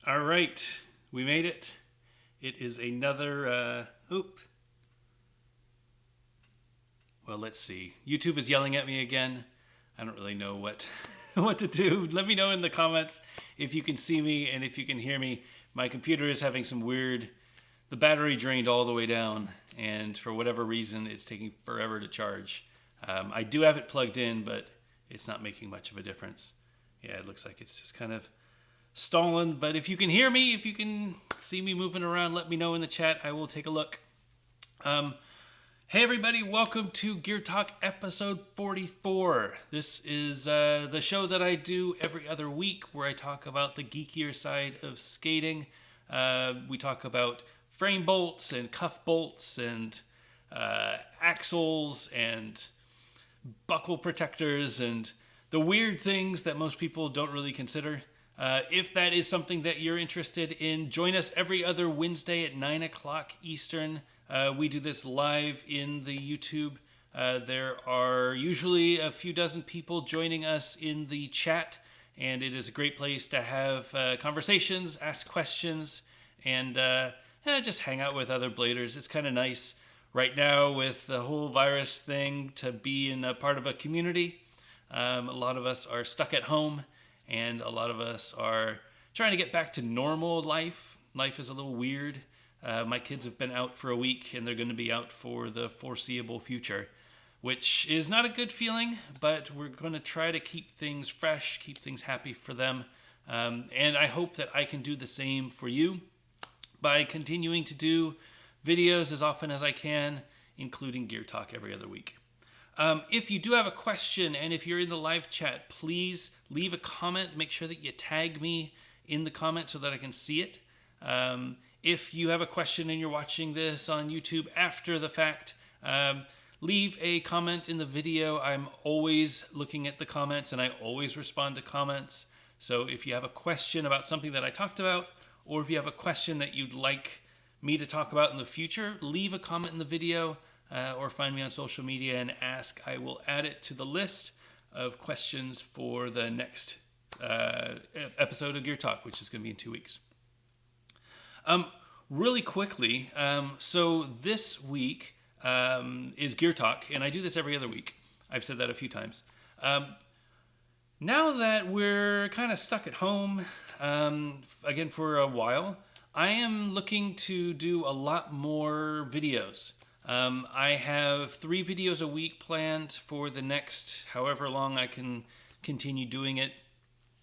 All right, we made it. It is another. Well, let's see. YouTube is yelling at me again. I don't really know what what to do. Let me know in the comments if you can see me and if you can hear me. My computer is having some weird. The battery drained all the way down, and for whatever reason, it's taking forever to charge. I do have it plugged in, but it's not making much of a difference. Yeah, it looks like it's just kind of stalling. But if you can hear me, if you can see me moving around, let me know in the chat. I will take a look. Hey everybody, welcome to Gear Talk episode 44. This is the show that I do every other week where I talk about the geekier side of skating. We talk about frame bolts and cuff bolts and axles and buckle protectors and the weird things that most people don't really consider. If that is something that you're interested in, join us every other Wednesday at 9 o'clock Eastern. We do this live in the YouTube. There are usually a few dozen people joining us in the chat, and it is a great place to have conversations, ask questions, and just hang out with other bladers. It's kind of nice right now with the whole virus thing to be in a part of a community. A lot of us are stuck at home, and a lot of us are trying to get back to normal life. Life is a little weird. My kids have been out for a week, and they're going to be out for the foreseeable future, which is not a good feeling, but we're going to try to keep things fresh, keep things happy for them. And I hope that I can do the same for you by continuing to do videos as often as I can, including Gear Talk every other week. If you do have a question, and if you're in the live chat, please leave a comment. Make sure that you tag me in the comment so that I can see it. If you have a question and you're watching this on YouTube after the fact, leave a comment in the video. I'm always looking at the comments, and I always respond to comments. So if you have a question about something that I talked about, or if you have a question that you'd like me to talk about in the future, leave a comment in the video or find me on social media and ask. I will add it to the list of questions for the next episode of Gear Talk, which is going to be in 2 weeks. Really quickly, so this week is Gear Talk, and I do this every other week. I've said that a few times. Now that we're kind of stuck at home, again for a while, I am looking to do a lot more videos. I have 3 videos a week planned for the next however long I can continue doing it.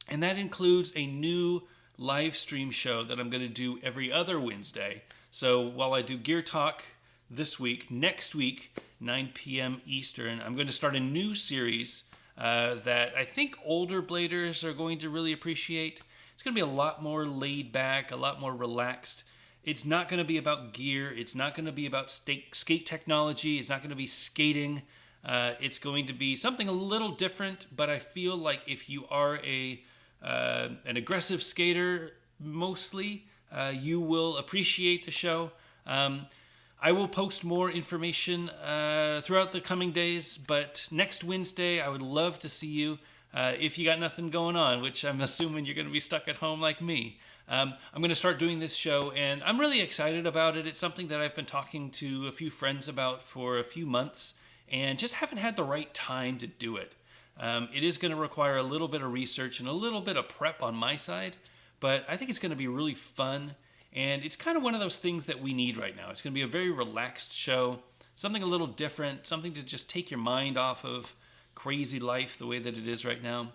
And that includes a new live stream show that I'm going to do every other Wednesday. So while I do Gear Talk this week, next week, 9 p.m. Eastern, I'm going to start a new series that I think older bladers are going to really appreciate. It's going to be a lot more laid back, a lot more relaxed. It's not going to be about gear. It's not going to be about skate technology. It's not going to be skating. It's going to be something a little different, but I feel like if you are an aggressive skater, mostly, you will appreciate the show. I will post more information throughout the coming days, but next Wednesday, I would love to see you if you got nothing going on, which I'm assuming you're going to be stuck at home like me. I'm going to start doing this show, and I'm really excited about it. It's something that I've been talking to a few friends about for a few months, and just haven't had the right time to do it. It is going to require a little bit of research and a little bit of prep on my side, but I think it's going to be really fun, and it's kind of one of those things that we need right now. It's going to be a very relaxed show, something a little different, something to just take your mind off of crazy life the way that it is right now.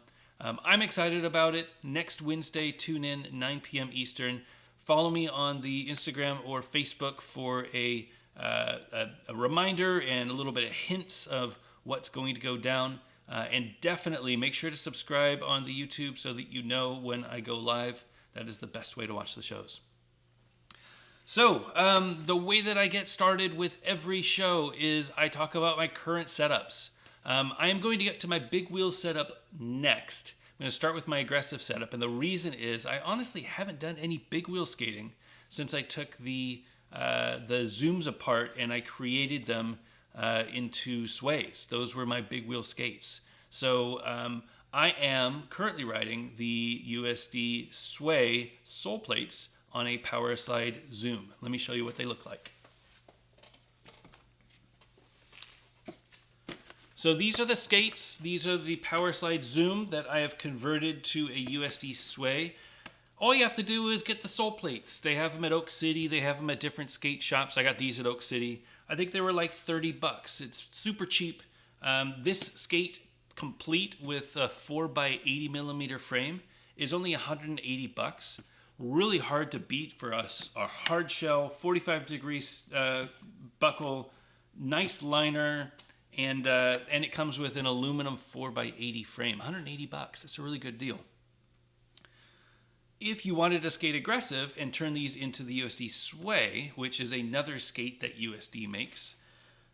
I'm excited about it. Next Wednesday, tune in 9 p.m. Eastern. Follow me on the Instagram or Facebook for a reminder and a little bit of hints of what's going to go down. And definitely make sure to subscribe on the YouTube so that you know when I go live. That is the best way to watch the shows. So, the way that I get started with every show is I talk about my current setups. I am going to get to my big wheel setup next. I'm going to start with my aggressive setup, and the reason is I honestly haven't done any big wheel skating since I took the zooms apart and I created them into sways. Those were my big wheel skates. So I am currently riding the USD Sway sole plates on a Powerslide Zoom. Let me show you what they look like. So these are the skates. These are the Powerslide Zoom that I have converted to a USD Sway. All you have to do is get the sole plates. They have them at Oak City. They have them at different skate shops. I got these at Oak City. I think they were like 30 bucks. It's super cheap. This skate complete with a 4x80 millimeter frame is only 180 bucks. Really hard to beat for us. A hard shell, 45 degrees buckle, nice liner, and it comes with an aluminum 4x80 frame. 180 bucks. That's a really good deal. If you wanted to skate aggressive and turn these into the USD Sway, which is another skate that USD makes,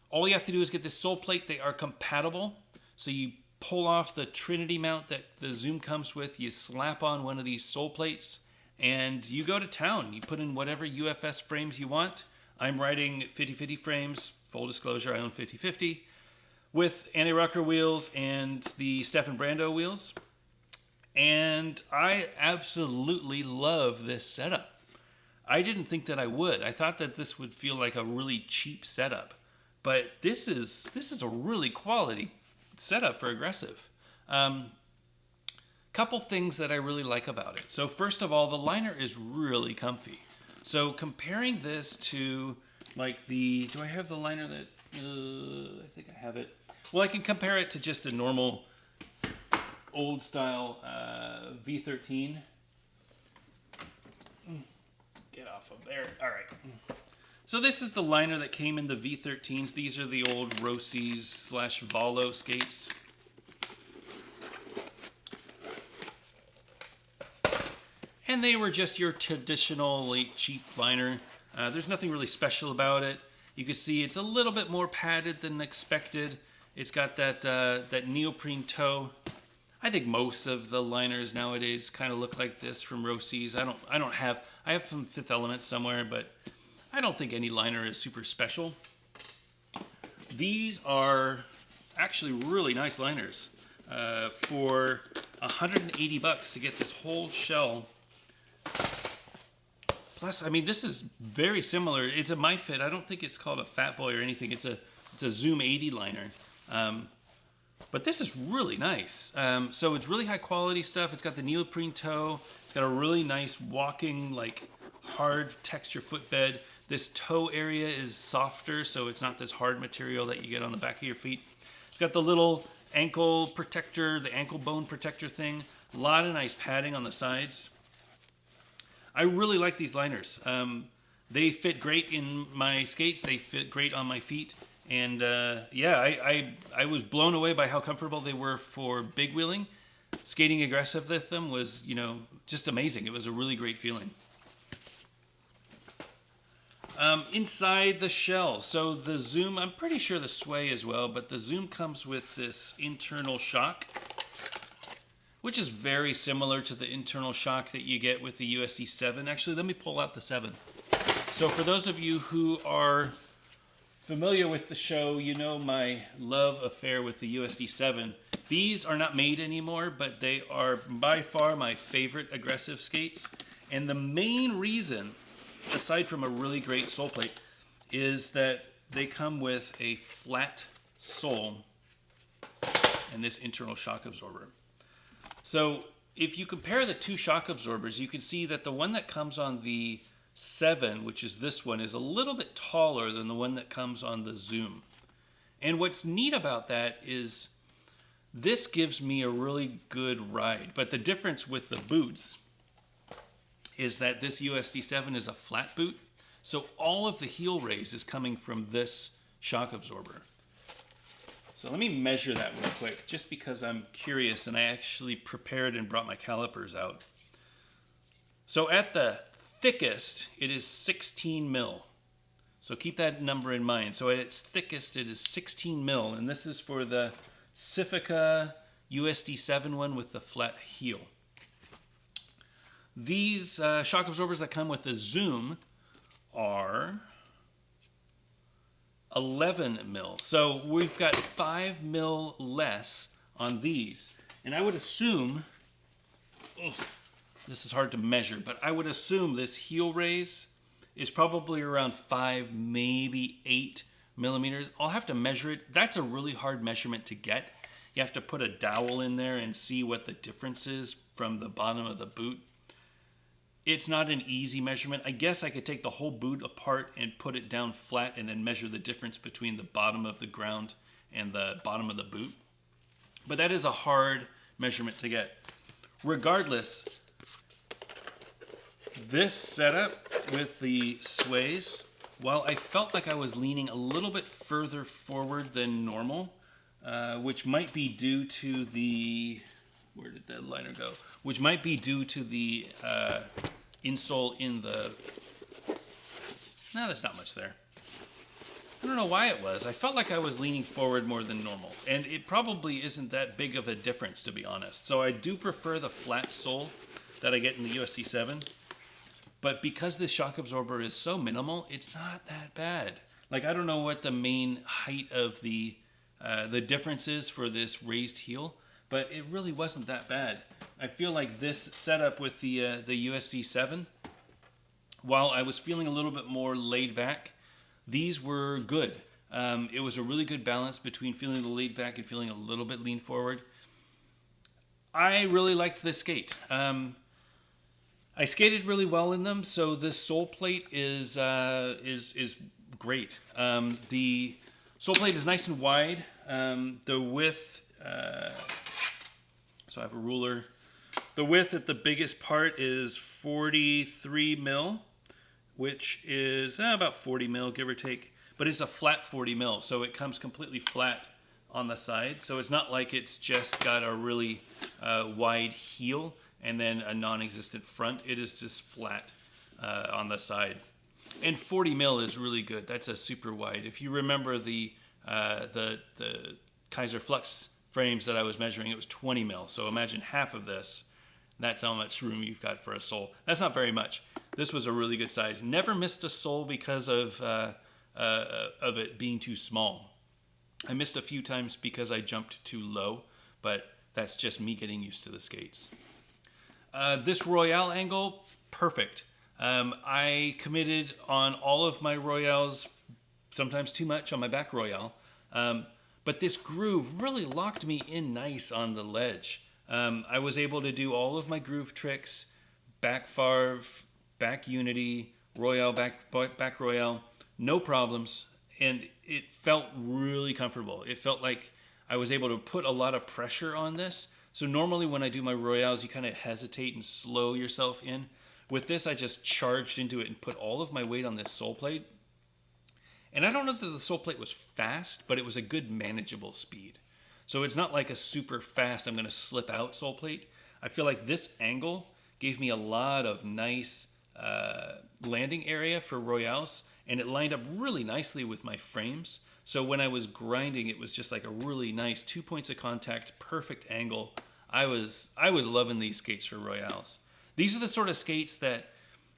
all you have to do is get this sole plate. They are compatible. So you pull off the Trinity mount that the Zoom comes with, you slap on one of these sole plates, and you go to town. You put in whatever UFS frames you want. I'm riding 50/50 frames. Full disclosure, I own 50/50 with anti-rocker wheels and the Stefan Brando wheels. And I absolutely love this setup. I didn't think that I would. I thought that this would feel like a really cheap setup. But this is a really quality setup for aggressive. Couple things that I really like about it. So first of all, the liner is really comfy. So comparing this to like the, do I have the liner that, I think I have it. Well, I can compare it to just a normal old style V13. Get off of there. All right. So this is the liner that came in the V13s. These are the old Rossi's / Volo skates. And they were just your traditional like, cheap liner. There's nothing really special about it. You can see it's a little bit more padded than expected. It's got that neoprene toe. I think most of the liners nowadays kind of look like this from Rossi's. I have some Fifth Element somewhere, but I don't think any liner is super special. These are actually really nice liners. For 180 bucks to get this whole shell. Plus, I mean, this is very similar. It's a MyFit. I don't think it's called a Fat Boy or anything. It's a Zoom 80 liner. But this is really nice. So it's really high quality stuff. It's got the neoprene toe. It's got a really nice walking, like hard texture footbed. This toe area is softer, so it's not this hard material that you get on the back of your feet. It's got the little ankle protector, the ankle bone protector thing. A lot of nice padding on the sides. I really like these liners. They fit great in my skates. They fit great on my feet. And yeah, I was blown away by how comfortable they were for big wheeling. Skating aggressive with them was, just amazing. It was a really great feeling. Inside the shell, so the Zoom, I'm pretty sure the Sway as well, but the Zoom comes with this internal shock, which is very similar to the internal shock that you get with the USD 7. Actually, let me pull out the 7. So for those of you who are familiar with the show, you know my love affair with the USD 7. These are not made anymore, but they are by far my favorite aggressive skates. And the main reason, aside from a really great sole plate, is that they come with a flat sole and this internal shock absorber. So if you compare the two shock absorbers, you can see that the one that comes on the 7, which is this one, is a little bit taller than the one that comes on the Zoom. And what's neat about that is this gives me a really good ride. But the difference with the boots is that this USD 7 is a flat boot. So all of the heel raise is coming from this shock absorber. So let me measure that real quick, just because I'm curious, and I actually prepared and brought my calipers out. So at the thickest, it is 16 mil. So keep that number in mind. So at its thickest, it is 16 mil, and this is for the Civica USD 7 one with the flat heel. These shock absorbers that come with the Zoom are 11 mil. So we've got 5 mil less on these. And I would assume, this is hard to measure, but I would assume this heel raise is probably around 5, maybe 8 millimeters. I'll have to measure it. That's a really hard measurement to get. You have to put a dowel in there and see what the difference is from the bottom of the boot. It's not an easy measurement. I guess I could take the whole boot apart and put it down flat and then measure the difference between the bottom of the ground and the bottom of the boot. But that is a hard measurement to get. Regardless, this setup with the sways, while I felt like I was leaning a little bit further forward than normal, which might be due to the, where did that liner go? Which might be due to the insole in the, no, there's not much there. I don't know why it was. I felt like I was leaning forward more than normal. And it probably isn't that big of a difference, to be honest. So I do prefer the flat sole that I get in the USD 7. But because this shock absorber is so minimal, it's not that bad. Like, I don't know what the main height of the difference is for this raised heel, but it really wasn't that bad. I feel like this setup with the USD 7, while I was feeling a little bit more laid back, these were good. It was a really good balance between feeling a little laid back and feeling a little bit lean forward. I really liked this skate. I skated really well in them, so this sole plate is great. The sole plate is nice and wide. The width, so I have a ruler. The width at the biggest part is 43 mil, which is about 40 mil, give or take. But it's a flat 40 mil, so it comes completely flat on the side. So it's not like it's just got a really wide heel and then a non-existent front. It is just flat on the side. And 40 mil is really good. That's a super wide. If you remember the Kaiser Flux frames that I was measuring, it was 20 mil. So imagine half of this. That's how much room you've got for a sole. That's not very much. This was a really good size. Never missed a sole because of it being too small. I missed a few times because I jumped too low, but that's just me getting used to the skates. This Royale angle, perfect. I committed on all of my Royales, sometimes too much on my back Royale, but this groove really locked me in nice on the ledge. I was able to do all of my groove tricks, back Farv, back Unity, Royale, back Royale, no problems, and it felt really comfortable. It felt like I was able to put a lot of pressure on this. So normally when I do my Royales, you kind of hesitate and slow yourself in. With this, I just charged into it and put all of my weight on this sole plate. And I don't know that the sole plate was fast, but it was a good manageable speed. So it's not like a super fast, I'm going to slip out sole plate. I feel like this angle gave me a lot of nice landing area for Royales, and it lined up really nicely with my frames. So when I was grinding, it was just like a really nice 2 points of contact, perfect angle. I was loving these skates for Royales. These are the sort of skates that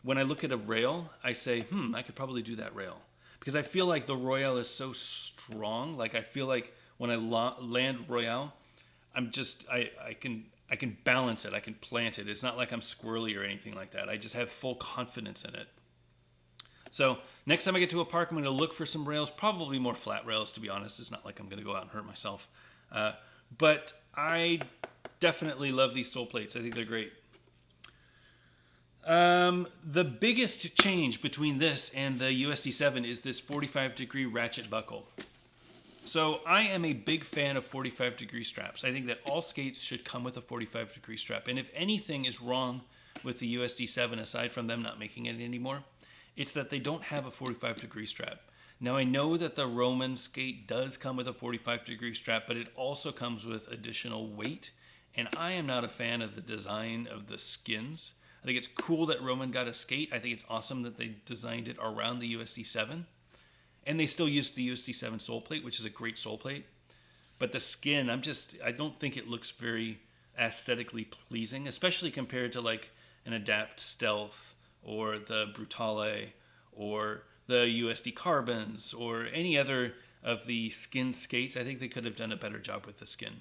when I look at a rail, I say, I could probably do that rail. Because I feel like the Royale is so strong. Like I feel like when I land Royale, I can balance it, I can plant it. It's not like I'm squirrely or anything like that. I just have full confidence in it. So next time I get to a park, I'm going to look for some rails, probably more flat rails, to be honest. It's not like I'm going to go out and hurt myself. But I definitely love these sole plates. I think they're great. The biggest change between this and the USD 7 is this 45-degree ratchet buckle. So I am a big fan of 45-degree straps. I think that all skates should come with a 45-degree strap. And if anything is wrong with the USD 7, aside from them not making it anymore, it's that they don't have a 45-degree strap. Now, I know that the Roman skate does come with a 45-degree strap, but it also comes with additional weight. And I am not a fan of the design of the skins. I think it's cool that Roman got a skate. I think it's awesome that they designed it around the USD 7. And they still use the USD 7 sole plate, which is a great sole plate. But the skin, I don't think it looks very aesthetically pleasing, especially compared to like an Adapt Stealth or the Brutale or the USD Carbons or any other of the skin skates. I think they could have done a better job with the skin.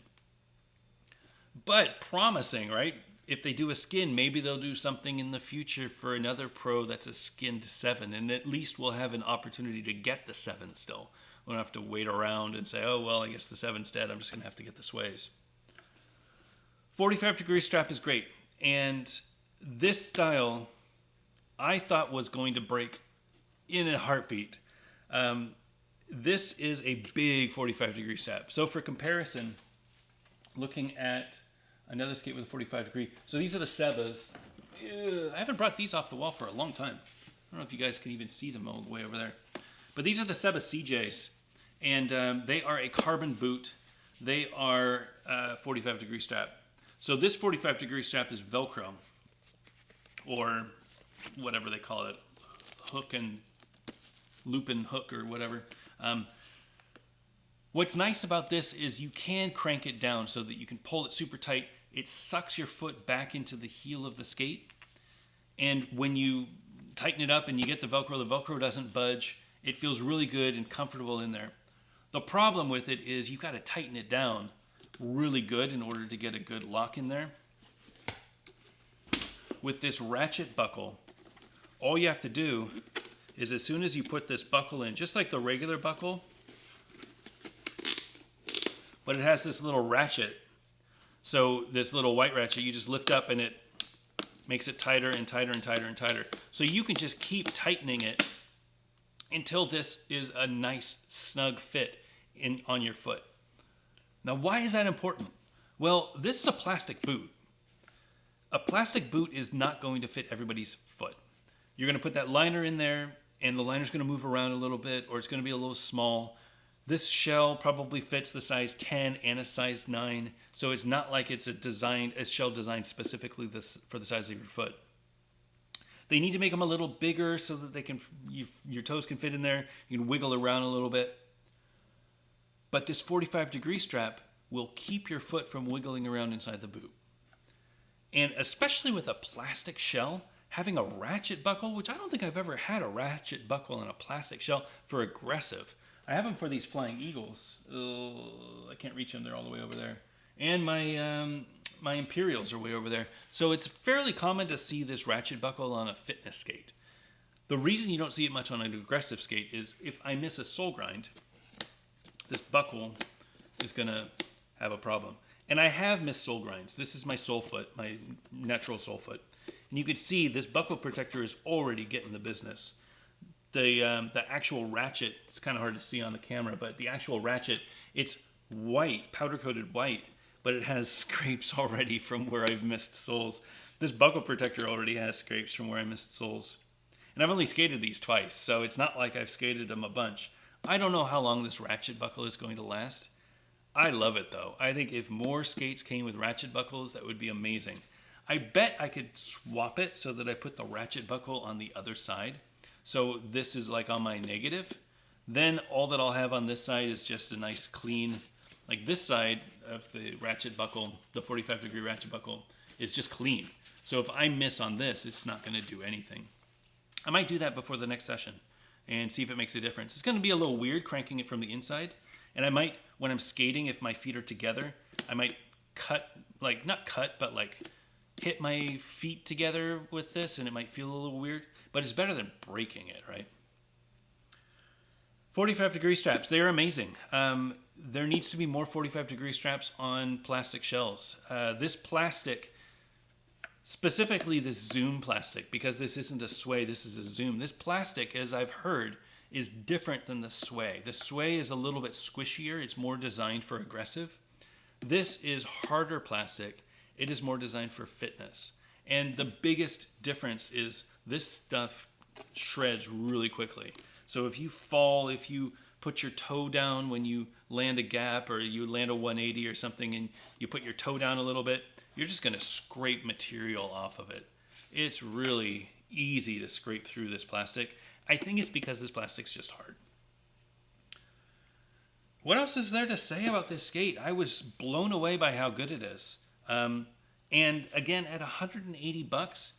but promising, right? If they do a skin, maybe they'll do something in the future for another Pro that's a skinned 7, and at least we'll have an opportunity to get the 7 still. We don't have to wait around and say, oh, well, I guess the 7's dead. I'm just going to have to get the sways. 45-degree strap is great, and this style I thought was going to break in a heartbeat. This is a big 45-degree strap. So for comparison, looking at another skate with a 45-degree. So these are the Sebas. I haven't brought these off the wall for a long time. I don't know if you guys can even see them all the way over there. But these are the Seba CJs. And they are a carbon boot. They are a 45-degree strap. So this 45-degree strap is Velcro. Or whatever they call it. Hook and loop and hook or whatever. What's nice about this is you can crank it down so that you can pull it super tight. It sucks your foot back into the heel of the skate. And when you tighten it up and you get the Velcro doesn't budge. It feels really good and comfortable in there. The problem with it is you've got to tighten it down really good in order to get a good lock in there. With this ratchet buckle, all you have to do is as soon as you put this buckle in, just like the regular buckle, but it has this little ratchet. So this little white ratchet, you just lift up and it makes it tighter and tighter and tighter and tighter. So you can just keep tightening it until this is a nice snug fit on your foot. Now, why is that important? Well, this is a plastic boot. A plastic boot is not going to fit everybody's foot. You're going to put that liner in there, and the liner's going to move around a little bit, or it's going to be a little small. This shell probably fits the size 10 and a size 9, so it's not like it's a shell designed specifically for the size of your foot. They need to make them a little bigger so that your toes can fit in there. You can wiggle around a little bit. But this 45-degree strap will keep your foot from wiggling around inside the boot. And especially with a plastic shell, having a ratchet buckle, which I don't think I've ever had a ratchet buckle in a plastic shell for aggressive. I have them for these Flying Eagles. I can't reach them. They're all the way over there. And my Imperials are way over there. So it's fairly common to see this ratchet buckle on a fitness skate. The reason you don't see it much on an aggressive skate is if I miss a sole grind, this buckle is going to have a problem. And I have missed sole grinds. This is my sole foot, my natural sole foot. And you can see this buckle protector is already getting the business. The actual ratchet, it's kind of hard to see on the camera, but the actual ratchet, it's white, powder-coated white, but it has scrapes already from where I've missed soles. This buckle protector already has scrapes from where I missed soles. And I've only skated these twice, so it's not like I've skated them a bunch. I don't know how long this ratchet buckle is going to last. I love it, though. I think if more skates came with ratchet buckles, that would be amazing. I bet I could swap it so that I put the ratchet buckle on the other side. So this is like on my negative. Then all that I'll have on this side is just a nice clean, like this side of the ratchet buckle, the 45-degree ratchet buckle, is just clean. So if I miss on this, it's not going to do anything. I might do that before the next session and see if it makes a difference. It's going to be a little weird cranking it from the inside. And I might, when I'm skating, if my feet are together, I might hit my feet together with this, and it might feel a little weird. But it's better than breaking it, right? 45-degree straps, they are amazing. There needs to be more 45-degree straps on plastic shells. This plastic, specifically this Zoom plastic, because this isn't a sway, this is a Zoom. This plastic, as I've heard, is different than the sway. The sway is a little bit squishier. It's more designed for aggressive. This is harder plastic. It is more designed for fitness. And the biggest difference is this stuff shreds really quickly. So if you fall, if you put your toe down when you land a gap or you land a 180 or something and you put your toe down a little bit, you're just going to scrape material off of it. It's really easy to scrape through this plastic. I think it's because this plastic's just hard. What else is there to say about this skate? I was blown away by how good it is. And again, at $180,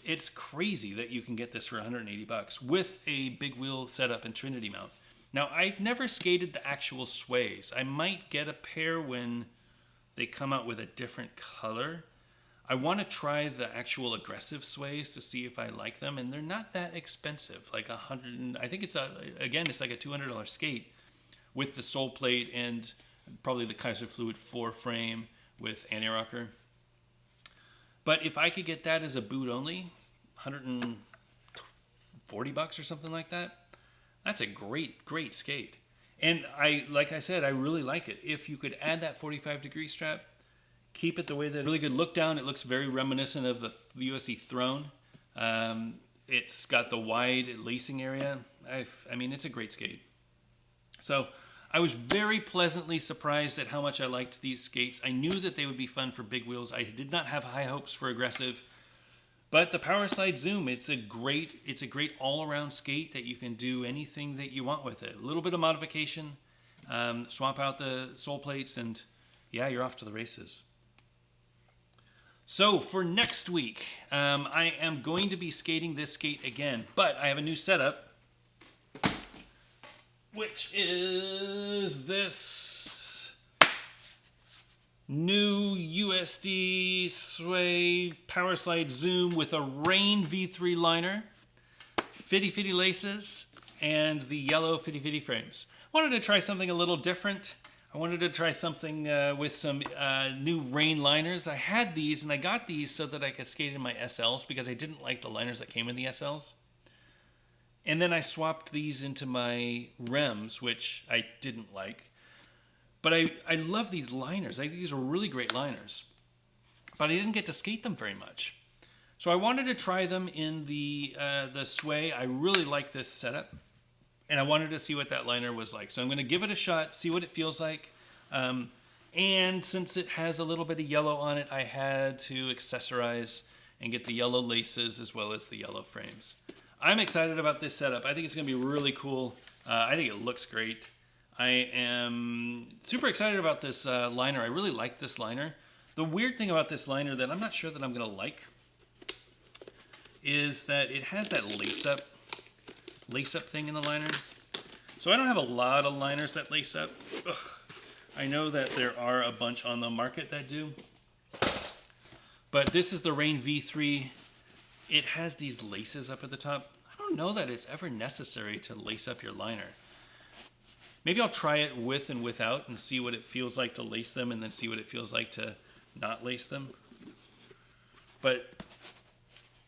it's crazy that you can get this for $180 with a big wheel setup and Trinity mount. Now, I've never skated the actual sways. I might get a pair when they come out with a different color. I want to try the actual aggressive sways to see if I like them, and they're not that expensive. Like I think it's it's like a $200 skate with the sole plate and probably the Kaiser Fluid 4 frame with anti-rocker. But if I could get that as a boot only, $140 or something like that, that's a great skate. And like I said, I really like it. If you could add that 45-degree strap, keep it the way that really good look down. It looks very reminiscent of the USD Throne. It's got the wide lacing area. I mean, it's a great skate. So I was very pleasantly surprised at how much I liked these skates. I knew that they would be fun for big wheels. I did not have high hopes for aggressive. But the Powerslide Zoom, it's a great all-around skate that you can do anything that you want with it. A little bit of modification, swap out the sole plates, and yeah, you're off to the races. So for next week, I am going to be skating this skate again, but I have a new setup, which is this new USD Sway Powerslide Zoom with a Rain V3 liner, fitty laces, and the yellow fitty frames. Wanted to try something a little different. I wanted to try something with some new Rain liners. I had these, and I got these so that I could skate in my SLs because I didn't like the liners that came in the SLs. And then I swapped these into my Rems, which I didn't like. But I love these liners. I think these are really great liners. But I didn't get to skate them very much. So I wanted to try them in the Sway. I really like this setup. And I wanted to see what that liner was like. So I'm going to give it a shot, see what it feels like. And since it has a little bit of yellow on it, I had to accessorize and get the yellow laces as well as the yellow frames. I'm excited about this setup. I think it's going to be really cool. I think it looks great. I am super excited about this liner. I really like this liner. The weird thing about this liner that I'm not sure that I'm going to like is that it has that lace up thing in the liner. So I don't have a lot of liners that lace up. Ugh. I know that there are a bunch on the market that do. But this is the Rain V3. It has these laces up at the top. I don't know that it's ever necessary to lace up your liner. Maybe I'll try it with and without and see what it feels like to lace them and then see what it feels like to not lace them. But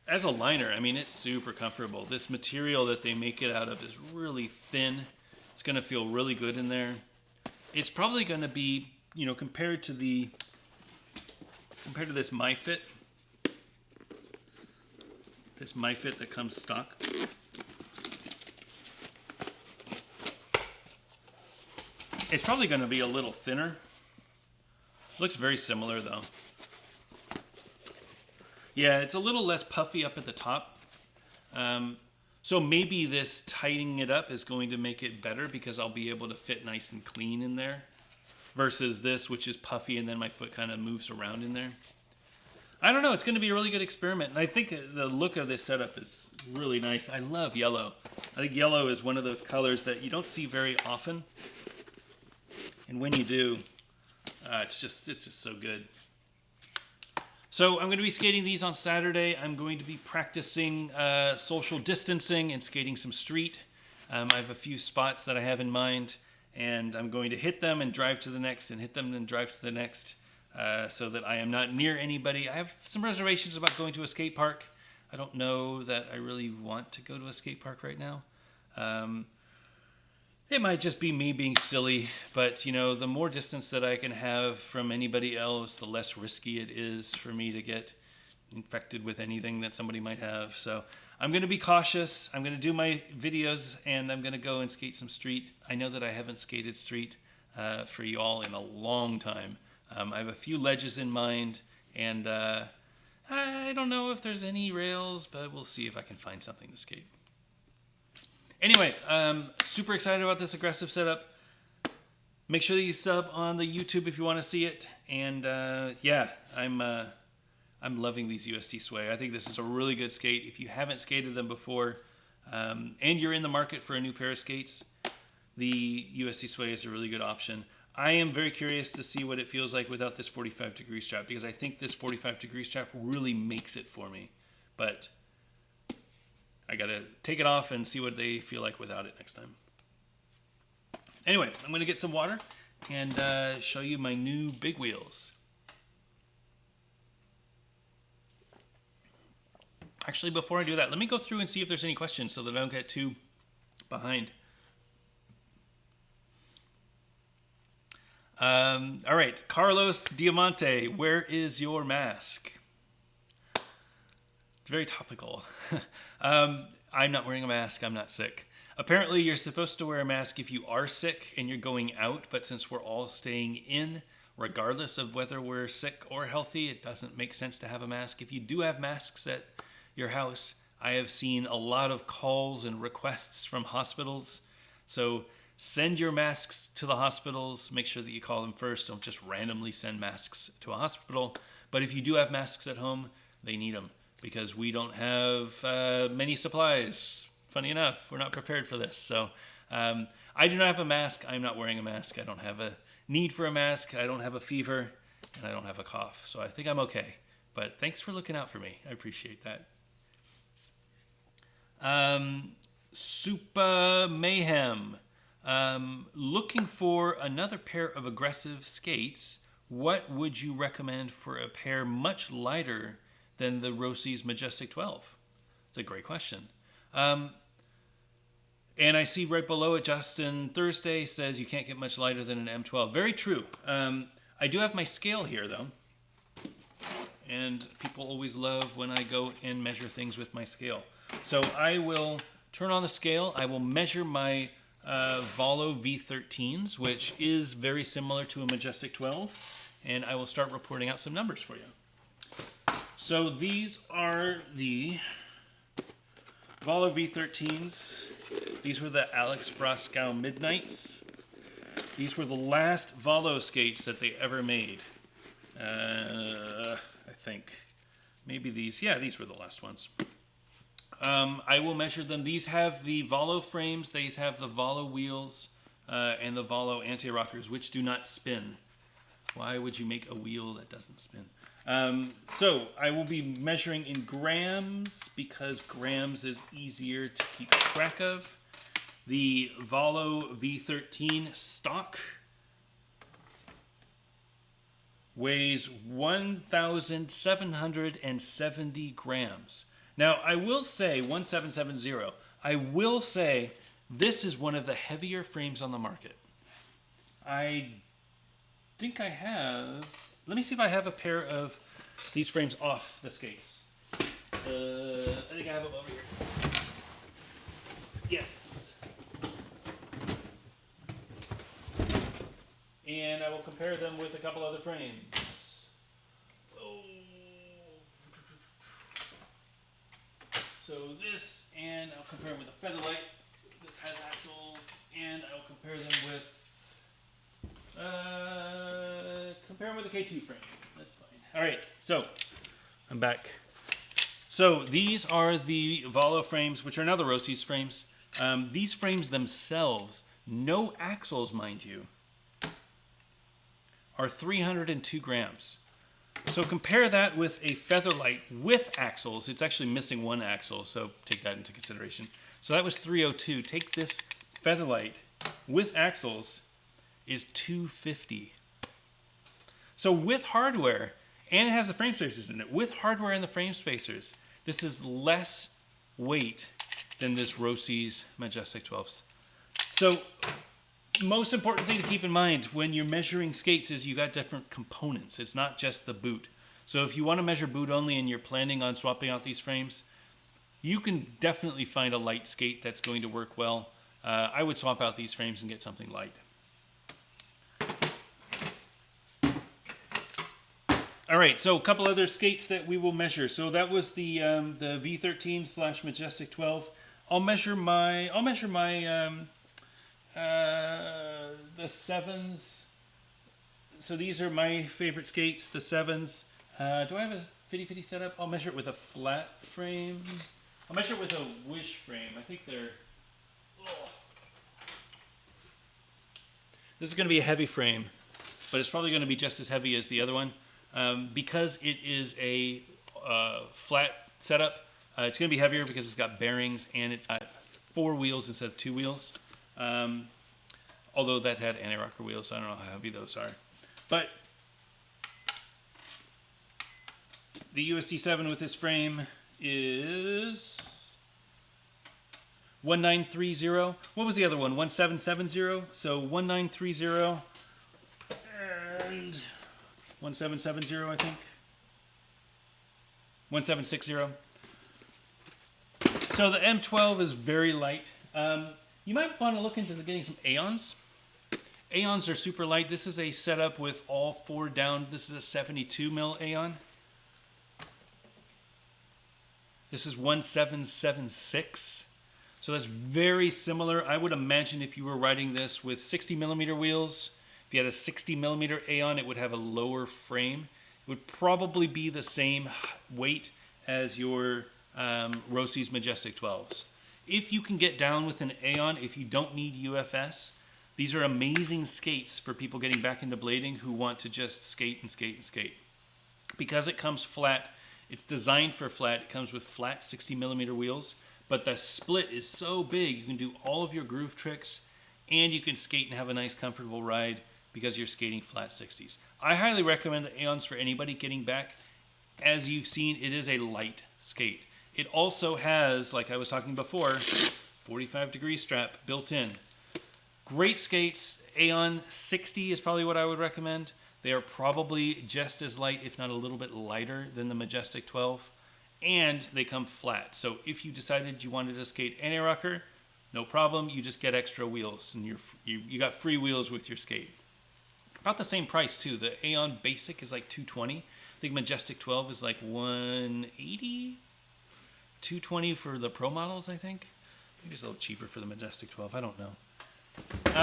as a liner, I mean, it's super comfortable. This material that they make it out of is really thin. It's going to feel really good in there. It's probably going to be, you know, compared to this MyFit, that comes stock. It's probably going to be a little thinner. Looks very similar though. Yeah, it's a little less puffy up at the top. So maybe this tightening it up is going to make it better because I'll be able to fit nice and clean in there. Versus this, which is puffy and then my foot kind of moves around in there. I don't know, it's going to be a really good experiment. And I think the look of this setup is really nice. I love yellow. I think yellow is one of those colors that you don't see very often. And when you do, it's just so good. So I'm going to be skating these on Saturday. I'm going to be practicing social distancing and skating some street. I have a few spots that I have in mind, and I'm going to hit them and drive to the next and hit them and drive to the next so that I am not near anybody. I have some reservations about going to a skate park. I don't know that I really want to go to a skate park right now. It might just be me being silly, but you know, the more distance that I can have from anybody else, the less risky it is for me to get infected with anything that somebody might have. So I'm going to be cautious. I'm going to do my videos, and I'm going to go and skate some street. I know that I haven't skated street for you all in a long time. I have a few ledges in mind, and I don't know if there's any rails, but we'll see if I can find something to skate. Anyway, super excited about this aggressive setup. Make sure that you sub on the YouTube if you want to see it. And yeah, I'm loving these USD Sway. I think this is a really good skate. If you haven't skated them before, and you're in the market for a new pair of skates, the USD Sway is a really good option. I am very curious to see what it feels like without this 45-degree strap, because I think this 45-degree strap really makes it for me. But I got to take it off and see what they feel like without it next time. Anyway, I'm going to get some water and show you my new big wheels. Actually, before I do that, let me go through and see if there's any questions so that I don't get too behind. All right, Carlos Diamante, where is your mask? It's very topical. I'm not wearing a mask. I'm not sick. Apparently, you're supposed to wear a mask if you are sick and you're going out, but since we're all staying in, regardless of whether we're sick or healthy, it doesn't make sense to have a mask. If you do have masks at your house, I have seen a lot of calls and requests from hospitals. So send your masks to the hospitals. Make sure that you call them first. Don't just randomly send masks to a hospital. But if you do have masks at home, they need them because we don't have many supplies. Funny enough, we're not prepared for this. So I do not have a mask. I'm not wearing a mask. I don't have a need for a mask. I don't have a fever, and I don't have a cough. So I think I'm okay. But thanks for looking out for me. I appreciate that. Super Mayhem. Looking for another pair of aggressive skates. What would you recommend for a pair much lighter than the Rossi's Majestic 12? It's a great question. And I see right below it, Justin Thursday says you can't get much lighter than an M12. Very true. I do have my scale here, though. And people always love when I go and measure things with my scale. So I will turn on the scale. I will measure my Volo V13s, which is very similar to a Majestic 12. And I will start reporting out some numbers for you. So these are the Volo V13s. These were the Alex Broscow Midnights. These were the last Volo skates that they ever made. I think. Maybe these. Yeah, these were the last ones. I will measure them. These have the Volo frames. These have the Volo wheels and the Volo anti-rockers, which do not spin. Why would you make a wheel that doesn't spin? So I will be measuring in grams because grams is easier to keep track of. The Volo V13 stock weighs 1,770 grams. Now, I will say 1770. I will say this is one of the heavier frames on the market. I think I have... Let me see if I have a pair of these frames off this case. I think I have them over here. Yes. And I will compare them with a couple other frames. Oh. So this, and I'll compare them with a Featherlight. This has axles, and I'll compare them with a K2 frame. That's fine. All right, so I'm back. So these are the Volo frames, which are now the Rossi's frames. These frames themselves, no axles, mind you, are 302 grams. So compare that with a Featherlight with axles. It's actually missing one axle, so take that into consideration. So that was 302. Take this Featherlight with axles is 250. So with hardware, and it has the frame spacers in it, with hardware and the frame spacers, this is less weight than this Rossi's Majestic 12s. So most important thing to keep in mind when you're measuring skates is you got different components. It's not just the boot. So if you want to measure boot only and you're planning on swapping out these frames, you can definitely find a light skate that's going to work well. I would swap out these frames and get something light. All right, so a couple other skates that we will measure. So that was the V13 / Majestic 12. I'll measure my the 7s. So these are my favorite skates, the 7s. Do I have a fitty setup? I'll measure it with a flat frame. I'll measure it with a Wish frame. I think they're... Oh. This is going to be a heavy frame, but it's probably going to be just as heavy as the other one. Because it is a flat setup, it's going to be heavier because it's got bearings and it's got 4 wheels instead of 2 wheels. Although that had anti-rocker wheels, so I don't know how heavy those are. But the USD7 with this frame is 1930. What was the other one? 1770. So 1930 and 1770, I think. 1760. So the M12 is very light. You might want to look into getting some Aeons. Aeons are super light. This is a setup with all 4 down. This is a 72 mil Aeon. This is 1776. So that's very similar. I would imagine if you were riding this with 60 millimeter wheels, if you had a 60 millimeter Aeon, it would have a lower frame. It would probably be the same weight as your Rossi's Majestic 12s. If you can get down with an Aeon, if you don't need UFS, these are amazing skates for people getting back into blading who want to just skate and skate and skate. Because it comes flat, it's designed for flat. It comes with flat 60 millimeter wheels, but the split is so big you can do all of your groove tricks and you can skate and have a nice comfortable ride because you're skating flat 60s. I highly recommend the Aeons for anybody getting back. As you've seen, it is a light skate. It also has, like I was talking before, 45-degree strap built in. Great skates. Aeon 60 is probably what I would recommend. They are probably just as light, if not a little bit lighter than the Majestic 12. And they come flat. So if you decided you wanted to skate anti-rocker, no problem. You just get extra wheels and you got free wheels with your skate. About the same price too. The Aeon Basic is like $220. I think Majestic 12 is like $180. $220 for the Pro models, I think. Maybe it's a little cheaper for the Majestic 12. I don't know.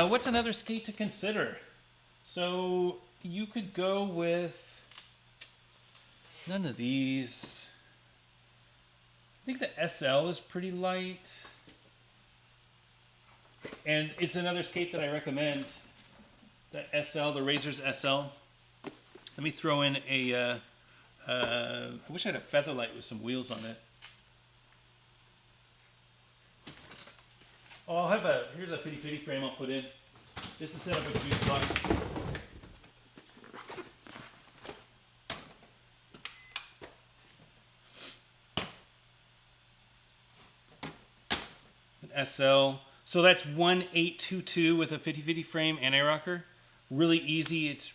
What's another skate to consider? So you could go with none of these. I think the SL is pretty light. And it's another skate that I recommend. The SL, the Razor's SL. Let me throw in a... I wish I had a Featherlight with some wheels on it. Oh, I'll have here's a pity frame I'll put in. Just to set up a juice box. An SL. So that's 1822 with a 50-50 frame anti-rocker. Really easy. It's,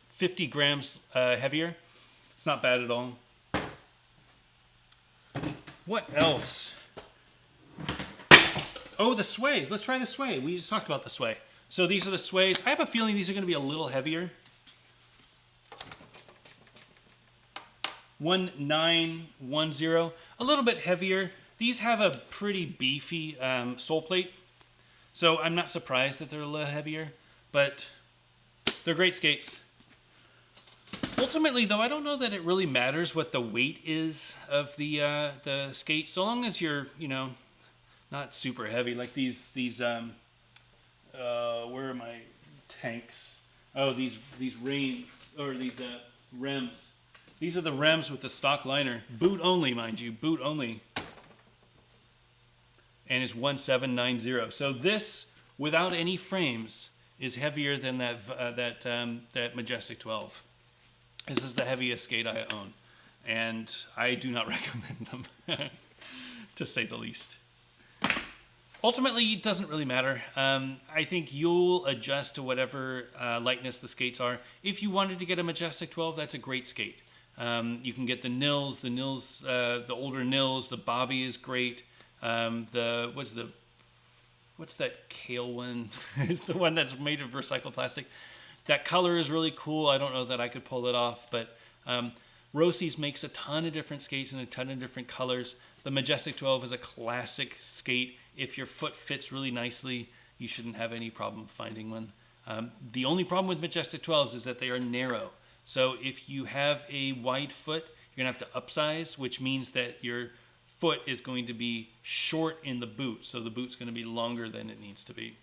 50 grams heavier. It's not bad at all. What else? Oh, the sways. Let's try the sway. We just talked about the sway. So these are the sways. I have a feeling these are going to be a little heavier. 1910. A little bit heavier. These have a pretty beefy sole plate. So I'm not surprised that they're a little heavier. But they're great skates. Ultimately, though, I don't know that it really matters what the weight is of the skate, so long as you're, not super heavy. Like these where are my tanks? Oh, these reins, or these rems. These are the rems with the stock liner. Boot only, mind you, boot only. And it's 1790. So this, without any frames, is heavier than that Majestic 12. This is the heaviest skate I own, and I do not recommend them, to say the least. Ultimately, it doesn't really matter. I think you'll adjust to whatever lightness the skates are. If you wanted to get a Majestic 12, that's a great skate. You can get the Nils, the older Nils. The Bobby is great. What's that Kale one? It's the one that's made of recycled plastic. That color is really cool. I don't know that I could pull it off, but Rossi's makes a ton of different skates in a ton of different colors. The Majestic 12 is a classic skate. If your foot fits really nicely, you shouldn't have any problem finding one. The only problem with Majestic 12s is that they are narrow. So if you have a wide foot, you're gonna have to upsize, which means that your foot is going to be short in the boot, so the boot's going to be longer than it needs to be.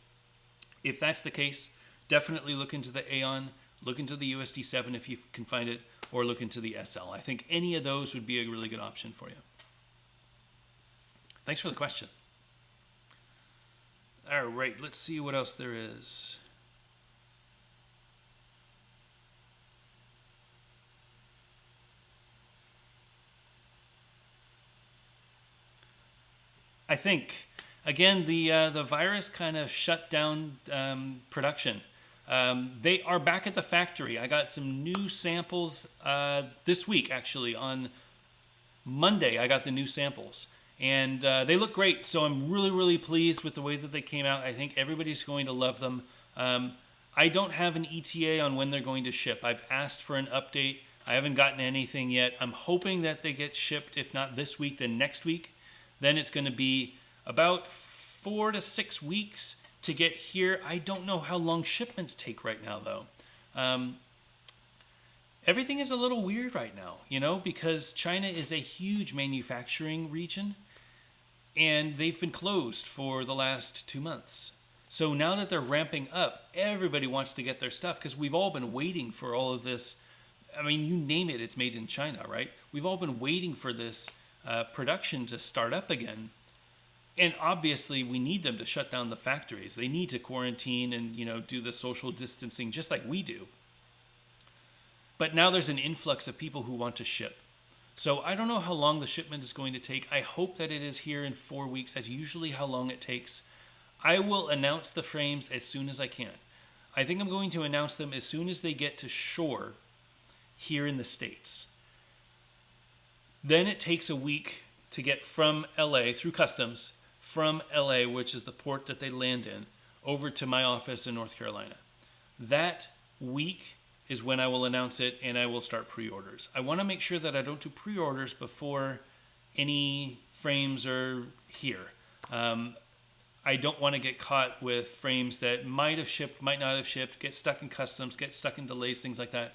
If that's the case, definitely look into the Aeon, look into the USD7 if you can find it, or look into the SL. I think any of those would be a really good option for you. Thanks for the question. All right, let's see what else there is. I think, again, the virus kind of shut down production. They are back at the factory. I got some new samples this week, actually. On Monday, I got the new samples. And they look great, so I'm really, really pleased with the way that they came out. I think everybody's going to love them. I don't have an ETA on when they're going to ship. I've asked for an update. I haven't gotten anything yet. I'm hoping that they get shipped, if not this week, then next week. Then it's going to be about 4 to 6 weeks to get here. I don't know how long shipments take right now, though. Everything is a little weird right now, you know, because China is a huge manufacturing region, and they've been closed for the last 2 months. So now that they're ramping up, everybody wants to get their stuff, because we've all been waiting for all of this. I mean, you name it, it's made in China, right? We've all been waiting for this production to start up again. And obviously, we need them to shut down the factories. They need to quarantine and, you know, do the social distancing just like we do. But now there's an influx of people who want to ship. So I don't know how long the shipment is going to take. I hope that it is here in 4 weeks. That's usually how long it takes. I will announce the frames as soon as I can. I think I'm going to announce them as soon as they get to shore here in the States. Then it takes a week to get from LA through customs, from LA, which is the port that they land in, over to my office in North Carolina. That week is when I will announce it, and I will start pre-orders. I want to make sure that I don't do pre-orders before any frames are here. I don't want to get caught with frames that might have shipped, might not have shipped, get stuck in customs, get stuck in delays, things like that.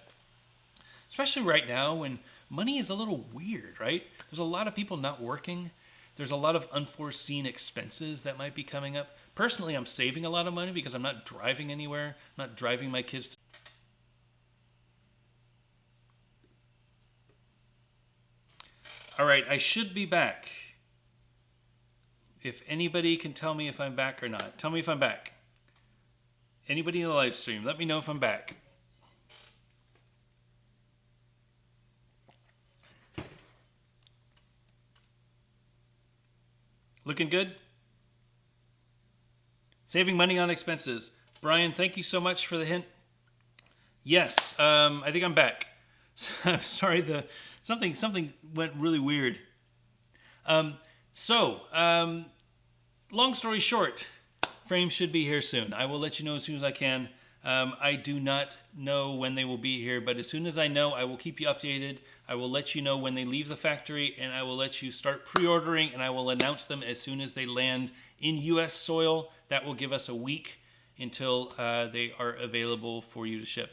Especially right now when money is a little weird, right? There's a lot of people not working. There's a lot of unforeseen expenses that might be coming up. Personally, I'm saving a lot of money because I'm not driving anywhere. I'm not driving my kids. All right, I should be back. If anybody can tell me if I'm back or not. Tell me if I'm back. Anybody in the live stream, let me know if I'm back. Looking good? Saving money on expenses. Brian, thank you so much for the hint. Yes, I think I'm back. I'm sorry, something went really weird. Long story short, frames should be here soon. I will let you know as soon as I can. I do not know when they will be here, but as soon as I know, I will keep you updated. I will let you know when they leave the factory, and I will let you start pre-ordering, and I will announce them as soon as they land in U.S. soil. That will give us a week until they are available for you to ship.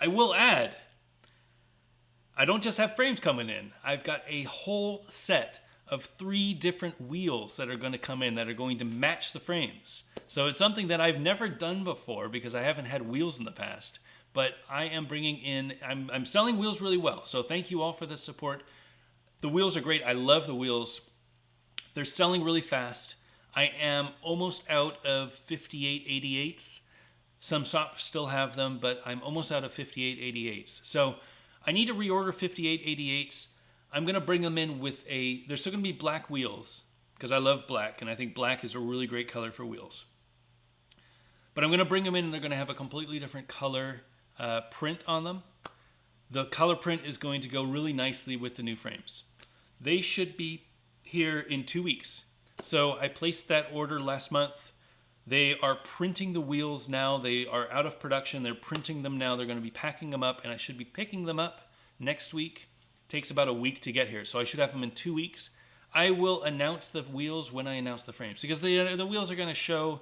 I will add, I don't just have frames coming in. I've got a whole set of 3 different wheels that are going to come in that are going to match the frames. So it's something that I've never done before because I haven't had wheels in the past. But I am bringing in, I'm selling wheels really well. So thank you all for the support. The wheels are great. I love the wheels. They're selling really fast. I am almost out of 5888s. Some shops still have them, but I'm almost out of 5888s. So I need to reorder 5888s. I'm going to bring them in with they're still going to be black wheels because I love black, and I think black is a really great color for wheels. But I'm going to bring them in, and they're going to have a completely different color print on them. The color print is going to go really nicely with the new frames. They should be here in 2 weeks. So I placed that order last month. They are printing the wheels now. They are out of production. They're printing them now. They're going to be packing them up, and I should be picking them up next week. Takes about a week to get here, so I should have them in 2 weeks. I will announce the wheels when I announce the frames, because the wheels are going to show,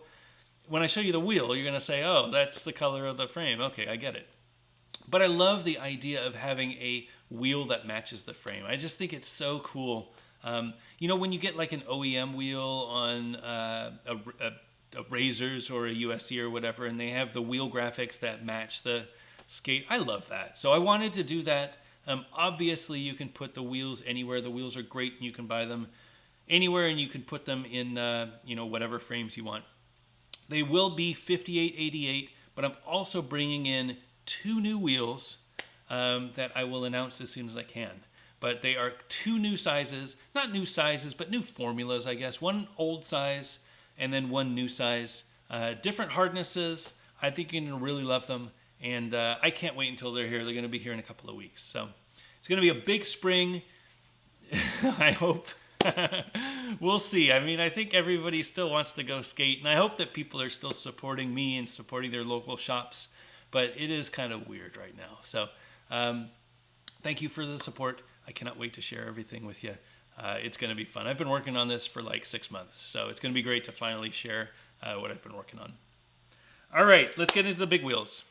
when I show you the wheel, you're going to say, oh, that's the color of the frame. Okay, I get it. But I love the idea of having a wheel that matches the frame. I just think it's so cool. You know, when you get like an OEM wheel on a Razors or a USD or whatever, and they have the wheel graphics that match the skate, I love that. So I wanted to do that. Obviously, you can put the wheels anywhere. The wheels are great, and you can buy them anywhere, and you can put them in whatever frames you want. They will be 5888, but I'm also bringing in 2 new wheels that I will announce as soon as I can. But they are 2 new sizes, not new sizes, but new formulas, I guess. One old size and then one new size. Different hardnesses. I think you're going to really love them. And I can't wait until they're here. They're going to be here in a couple of weeks. So it's going to be a big spring, I hope. We'll see. I mean, I think everybody still wants to go skate, and I hope that people are still supporting me and supporting their local shops, but it is kind of weird right now. So thank you for the support. I cannot wait to share everything with you. It's going to be fun. I've been working on this for like 6 months, so it's going to be great to finally share what I've been working on. All right, let's get into the big wheels.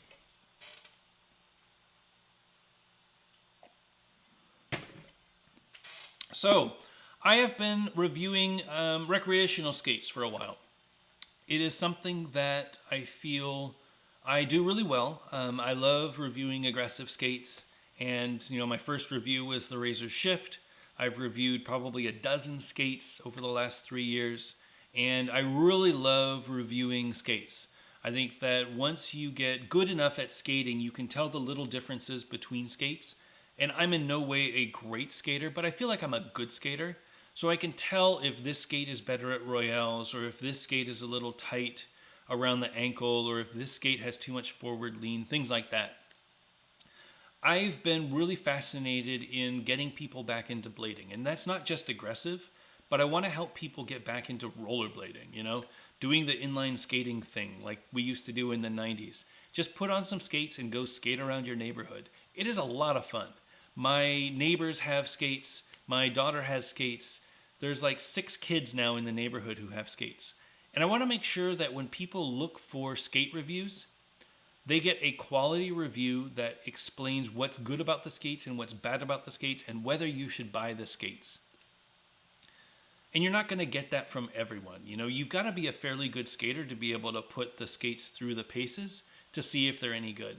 So I have been reviewing recreational skates for a while. It is something that I feel I do really well. I love reviewing aggressive skates, and my first review was the Razor Shift. I've reviewed probably a dozen skates over the last 3 years, and I really love reviewing skates. I think that once you get good enough at skating, you can tell the little differences between skates. And I'm in no way a great skater, but I feel like I'm a good skater. So I can tell if this skate is better at Royales, or if this skate is a little tight around the ankle, or if this skate has too much forward lean, things like that. I've been really fascinated in getting people back into blading. And that's not just aggressive, but I want to help people get back into rollerblading, doing the inline skating thing like we used to do in the 90s. Just put on some skates and go skate around your neighborhood. It is a lot of fun. My neighbors have skates. My daughter has skates. There's like 6 kids now in the neighborhood who have skates. And I want to make sure that when people look for skate reviews, they get a quality review that explains what's good about the skates and what's bad about the skates and whether you should buy the skates. And you're not going to get that from everyone. You've got to be a fairly good skater to be able to put the skates through the paces to see if they're any good.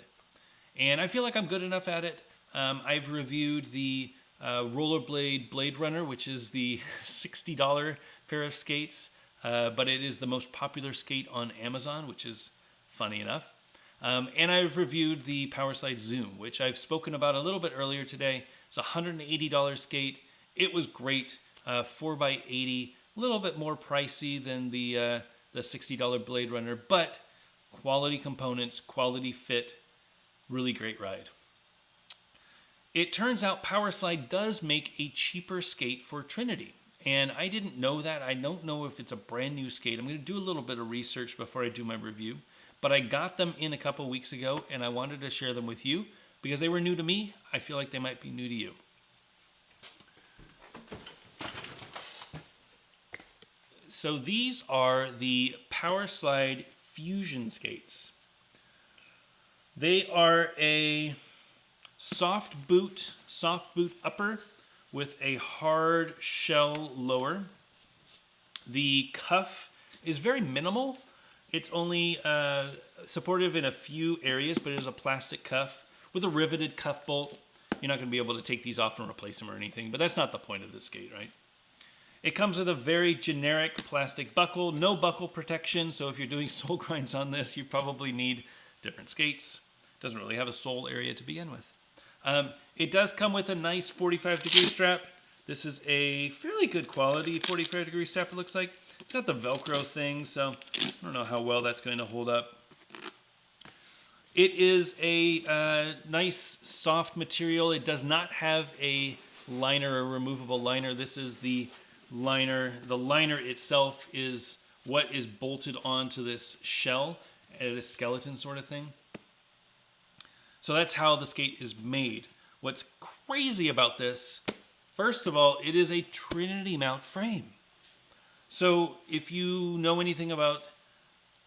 And I feel like I'm good enough at it. I've reviewed the Rollerblade Blade Runner, which is the $60 pair of skates, but it is the most popular skate on Amazon, which is funny enough. And I've reviewed the Powerslide Zoom, which I've spoken about a little bit earlier today. It's a $180 skate. It was great, 4x80, a little bit more pricey than the $60 Blade Runner, but quality components, quality fit, really great ride. It turns out Powerslide does make a cheaper skate for Trinity. And I didn't know that. I don't know if it's a brand new skate. I'm going to do a little bit of research before I do my review. But I got them in a couple weeks ago, and I wanted to share them with you because they were new to me. I feel like they might be new to you. So these are the Powerslide Phuzion skates. They are a soft boot upper with a hard shell lower. The cuff is very minimal. It's only supportive in a few areas, but it is a plastic cuff with a riveted cuff bolt. You're not going to be able to take these off and replace them or anything, but that's not the point of this skate, right? It comes with a very generic plastic buckle, no buckle protection, so if you're doing sole grinds on this, you probably need different skates. Doesn't really have a sole area to begin with. It does come with a nice 45-degree strap. This is a fairly good quality 45-degree strap, it looks like. It's got the Velcro thing, so I don't know how well that's going to hold up. It is a nice soft material. It does not have a liner, a removable liner. This is the liner. The liner itself is what is bolted onto this shell, this skeleton sort of thing. So that's how the skate is made. What's crazy about this, first of all, it is a Trinity mount frame. So if you know anything about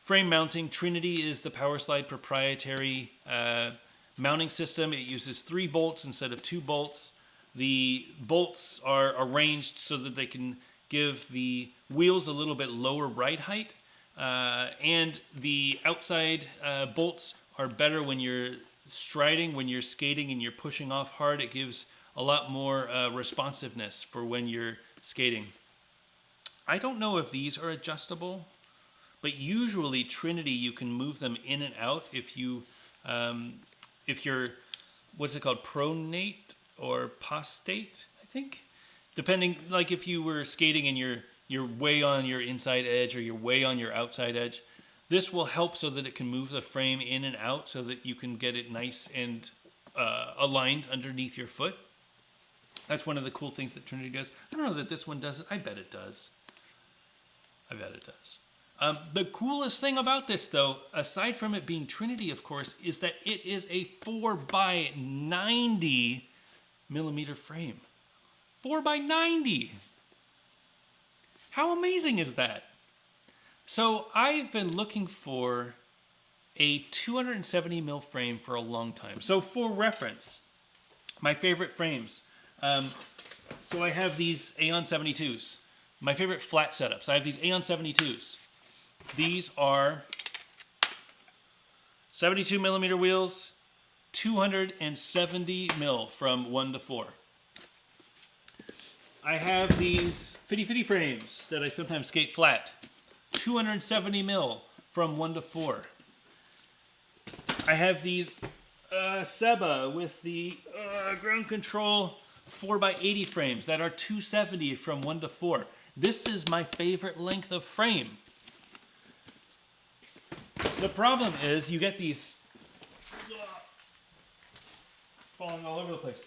frame mounting, Trinity is the Powerslide proprietary mounting system. It uses 3 bolts instead of 2 bolts. The bolts are arranged so that they can give the wheels a little bit lower ride height. And the outside bolts are better when you're striding, when you're skating and you're pushing off hard. It gives a lot more responsiveness for when you're skating. I don't know if these are adjustable, but usually Trinity, you can move them in and out if you're, what's it called, pronate or postate, I think? Depending, like if you were skating and you're way on your inside edge or you're way on your outside edge, this will help so that it can move the frame in and out so that you can get it nice and aligned underneath your foot. That's one of the cool things that Trinity does. I don't know that this one does it. I bet it does. I bet it does. The coolest thing about this, though, aside from it being Trinity, of course, is that it is a 4x90 millimeter frame. 4x90! How amazing is that? So I've been looking for a 270 mil frame for a long time. So for reference, my favorite frames. So I have these Aeon 72s. My favorite flat setups. I have these Aeon 72s. These are 72 millimeter wheels, 270 mil from 1 to 4. I have these Fitty Fitty frames that I sometimes skate flat, 270 mil from 1 to 4. I have these Seba with the ground control 4x80 frames that are 270 from 1 to 4. This is my favorite length of frame. The problem is you get these falling all over the place.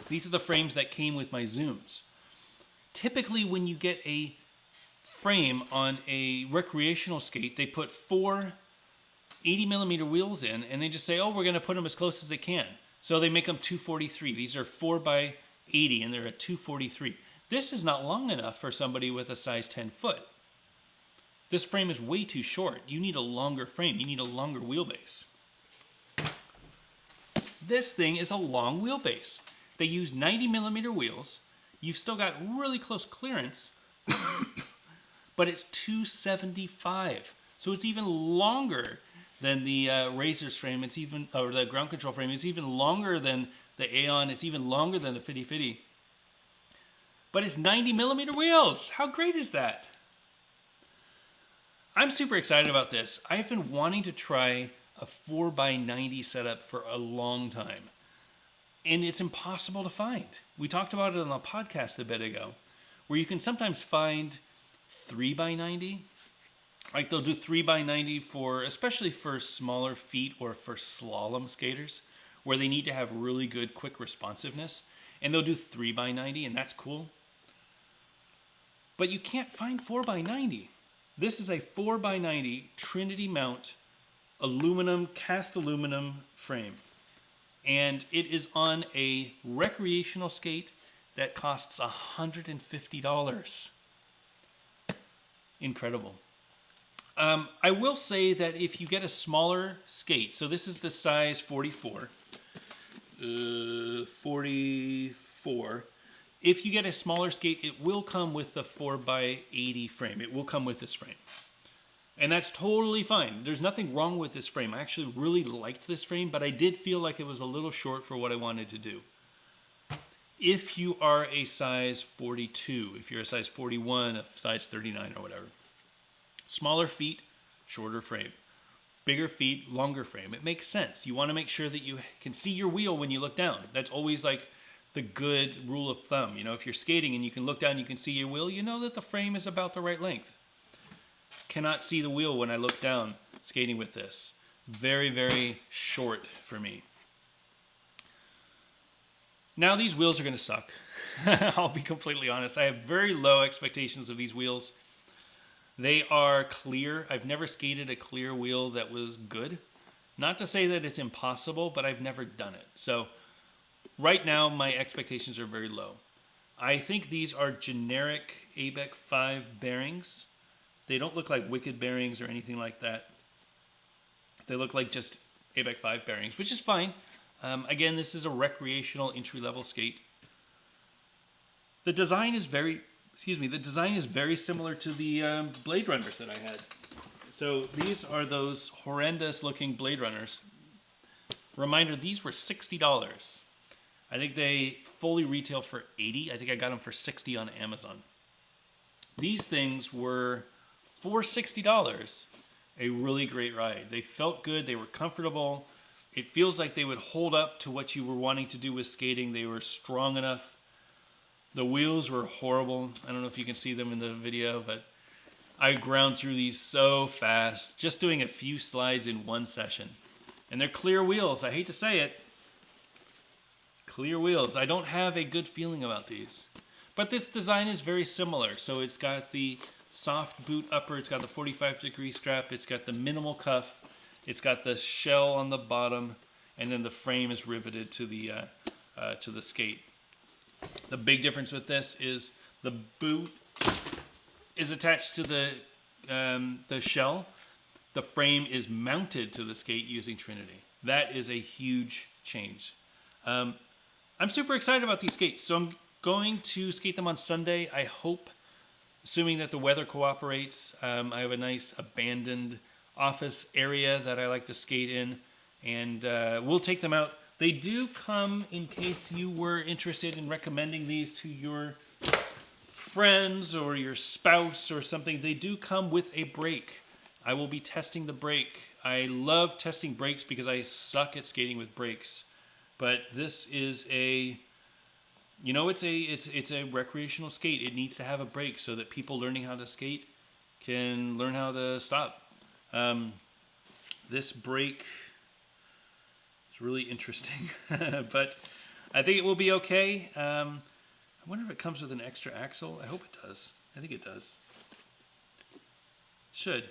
These are the frames that came with my Zooms. Typically when you get a frame on a recreational skate, they put 4 80 millimeter wheels in and they just say, oh, we're going to put them as close as they can. So they make them 243. These are 4x80 and they're at 243. This is not long enough for somebody with a size 10 foot. This frame is way too short. You need a longer frame. You need a longer wheelbase. This thing is a long wheelbase. They use 90 millimeter wheels. You've still got really close clearance, but it's 275. So it's even longer than the Razor's frame. It's even, or the ground control frame. It's even longer than the Aeon. It's even longer than the Fitty Fitty. But it's 90 millimeter wheels. How great is that? I'm super excited about this. I've been wanting to try a 4x90 setup for a long time. And it's impossible to find. We talked about it on the podcast a bit ago, where you can sometimes find 3x90. Like they'll do 3x90 for, especially for smaller feet or for slalom skaters, where they need to have really good quick responsiveness. And they'll do 3x90, and that's cool. But you can't find 4x90. This is a 4x90 Trinity mount aluminum, cast aluminum frame. And it is on a recreational skate that costs $150. Incredible. I will say that if you get a smaller skate, so this is the size 44, if you get a smaller skate, it will come with the 4x80 frame. It will come with this frame. And that's totally fine. There's nothing wrong with this frame. I actually really liked this frame, but I did feel like it was a little short for what I wanted to do. If you are a size 42, if you're a size 41, a size 39 or whatever, smaller feet, shorter frame. Bigger feet, longer frame. It makes sense. You want to make sure that you can see your wheel when you look down. That's always like the good rule of thumb. You know, if you're skating and you can look down and you can see your wheel, you know that the frame is about the right length. Cannot see the wheel when I look down skating with this. Very, very short for me. Now these wheels are going to suck. I'll be completely honest. I have very low expectations of these wheels. They are clear. I've never skated a clear wheel that was good. Not to say that it's impossible, but I've never done it. So right now my expectations are very low. I think these are generic ABEC 5 bearings. They don't look like Wicked bearings or anything like that. They look like just ABEC 5 bearings, which is fine. Again, this is a recreational entry-level skate. The design is very, the design is very similar to the Blade Runners that I had. So these are those horrendous-looking Blade Runners. Reminder, these were $60. I think they fully retail for $80. I think I got them for $60 on Amazon. These things were, for $60, a really great ride. They felt good. They were comfortable. It feels like they would hold up to what you were wanting to do with skating. They were strong enough. The wheels were horrible. I don't know if you can see them in the video, but I ground through these so fast, just doing a few slides in one session. And they're clear wheels. I hate to say it. Clear wheels. I don't have a good feeling about these. But this design is very similar. So it's got the soft boot upper. It's got the 45-degree strap. It's got the minimal cuff. It's got the shell on the bottom. And then the frame is riveted to the skate. The big difference with this is the boot is attached to the shell. The frame is mounted to the skate using Trinity. That is a huge change. I'm super excited about these skates. So I'm going to skate them on Sunday. I hope, assuming that the weather cooperates. I have a nice abandoned office area that I like to skate in. And we'll take them out. They do come, in case you were interested in recommending these to your friends or your spouse or something, they do come with a brake. I will be testing the brake. I love testing brakes because I suck at skating with brakes. But this is a, it's a recreational skate. It needs to have a brake so that people learning how to skate can learn how to stop. This brake is really interesting, but I think it will be okay. I wonder if it comes with an extra axle. I hope it does. I think it does. Should.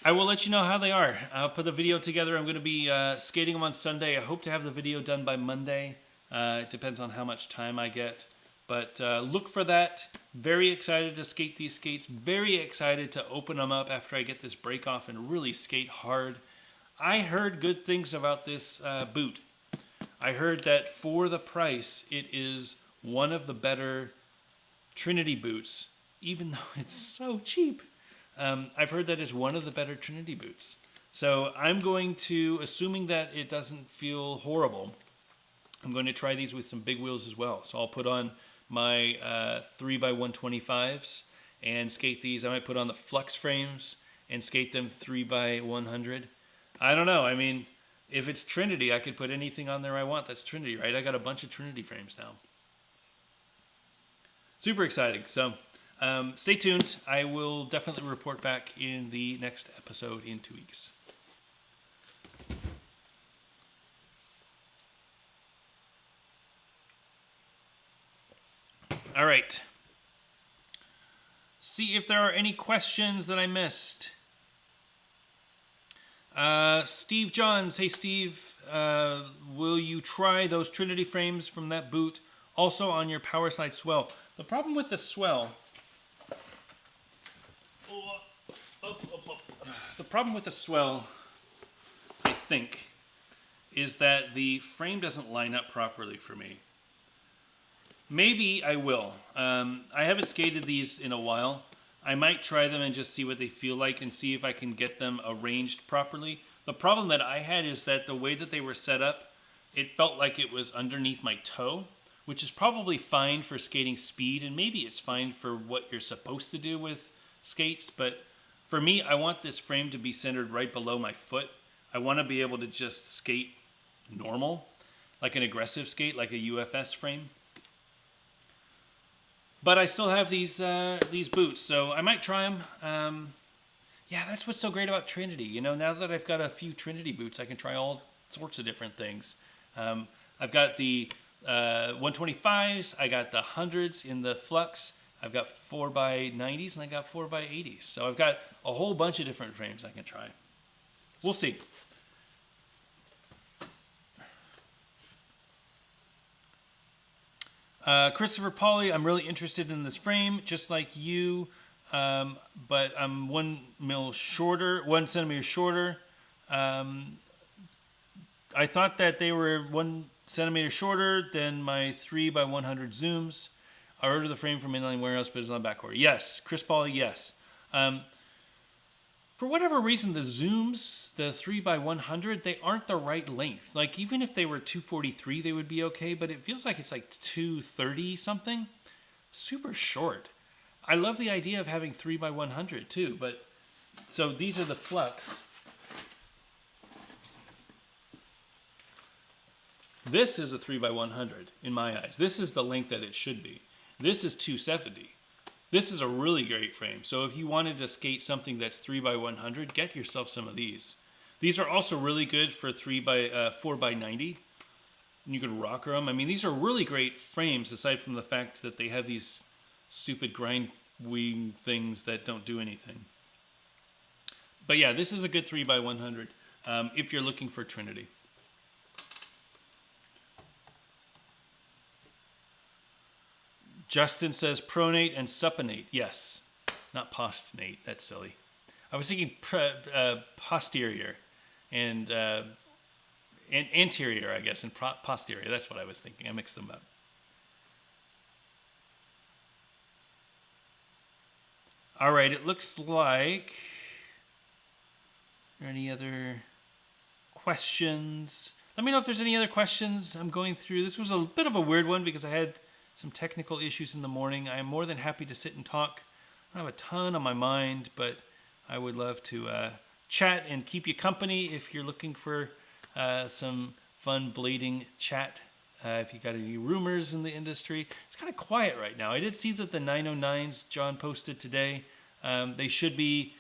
I will let you know how they are. I'll put a video together. I'm going to be skating them on Sunday. I hope to have the video done by Monday. It depends on how much time I get. But look for that. Very excited to skate these skates. Very excited to open them up after I get this brake off and really skate hard. I heard good things about this boot. I heard that for the price, it is one of the better Trinity boots, even though it's so cheap. I've heard that it's one of the better Trinity boots. So I'm going to, assuming that it doesn't feel horrible, I'm going to try these with some big wheels as well. So I'll put on my 3x125s and skate these. I might put on the Flux frames and skate them 3x100. I don't know. I mean, if it's Trinity, I could put anything on there I want. That's Trinity, right? I got a bunch of Trinity frames now. Super exciting. So stay tuned. I will definitely report back in the next episode in 2 weeks. All right. See if there are any questions that I missed. Steve Johns, hey Steve, will you try those Trinity frames from that boot also on your Powerslide swell? The problem with the swell, I think, is that the frame doesn't line up properly for me. Maybe I will. I haven't skated these in a while. I might try them and just see what they feel like and see if I can get them arranged properly. The problem that I had is that the way that they were set up, it felt like it was underneath my toe, which is probably fine for skating speed, and maybe it's fine for what you're supposed to do with skates, but for me, I want this frame to be centered right below my foot. I want to be able to just skate normal, like an aggressive skate, like a UFS frame. But I still have these boots, so I might try them. Yeah, that's what's so great about Trinity. You know, now that I've got a few Trinity boots, I can try all sorts of different things. I've got the 125s, I got the 100s in the Flux, I've got 4x90s, and I got 4x80s. So I've got a whole bunch of different frames I can try. We'll see. Christopher Pauly, I'm really interested in this frame, just like you, but I'm 1 centimeter shorter. I thought that they were 1 centimeter shorter than my 3x100 zooms. I ordered the frame from Inline Warehouse, but it's on back order. Yes, Chris Paul, yes. For whatever reason, the zooms, the 3x100, they aren't the right length. Like, even if they were 243, they would be okay, but it feels like it's like 230 something. Super short. I love the idea of having 3x100 too, but so these are the Flux. This is a 3x100 in my eyes. This is the length that it should be. This is 270. This is a really great frame. So if you wanted to skate something that's 3x100, get yourself some of these. These are also really good for 4x90. And you can rocker them. I mean, these are really great frames, aside from the fact that they have these stupid grind wing things that don't do anything. But yeah, this is a good 3x100 if you're looking for Trinity. Justin says pronate and supinate. Yes, not postinate. That's silly. I was thinking posterior and anterior, I guess, and posterior. That's what I was thinking. I mixed them up. All right, it looks like... Are there any other questions? Let me know if there's any other questions. I'm going through. This was a bit of a weird one because I had some technical issues in the morning. I am more than happy to sit and talk. I don't have a ton on my mind, but I would love to chat and keep you company if you're looking for some fun blading chat. If you got any rumors in the industry. It's kind of quiet right now. I did see that the 909s John posted today, they should be